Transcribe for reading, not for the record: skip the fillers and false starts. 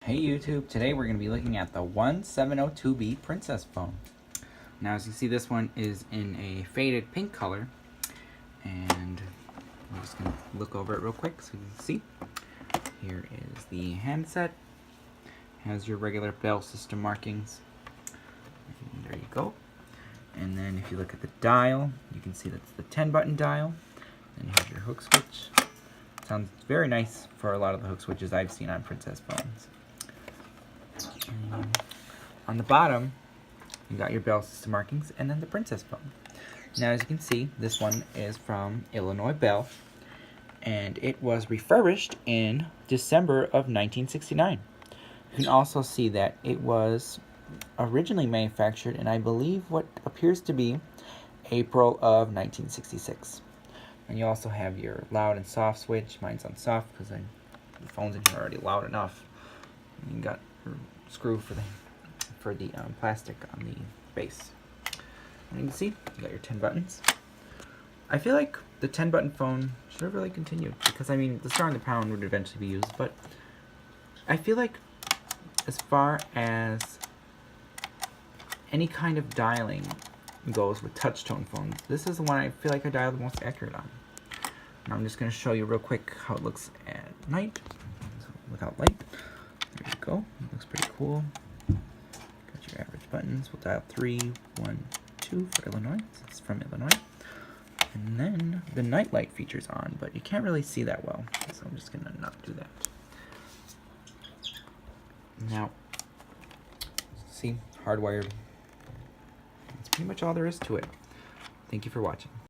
Hey YouTube, today we're going to be looking at the 1702B Princess phone. Now as you see, this one is in a faded pink color, and I'm just going to look over it real quick so you can see. Here is the handset. Has your regular bell system markings. And there you go. And then if you look at the dial, you can see that's the 10 button dial. Then you have your hook switch. Sounds very nice for a lot of the hook switches I've seen on Princess phones. On the bottom, you got your bell system markings and then the Princess phone. Now as you can see, this one is from Illinois Bell, and it was refurbished in December of 1969. You can also see that it was originally manufactured in, I believe, what appears to be April of 1966. And you also have your loud and soft switch. Mine's on soft because the phones in here are already loud enough. And you got your screw for the plastic on the base. And you can see, you got your 10 buttons. I feel like the 10 button phone should have really continued, because I mean, the star and the pound would eventually be used, but I feel like as far as any kind of dialing goes with touch tone phones, this is the one I feel like I dial the most accurate on. Now I'm just going to show you real quick how it looks at night, so without light. There you go. It looks pretty cool. Got your average buttons. We'll dial 3, 1, 2 for Illinois. It's from Illinois. And then the nightlight feature's on, but you can't really see that well, so I'm just going to not do that. Now, see, hardwired. That's pretty much all there is to it. Thank you for watching.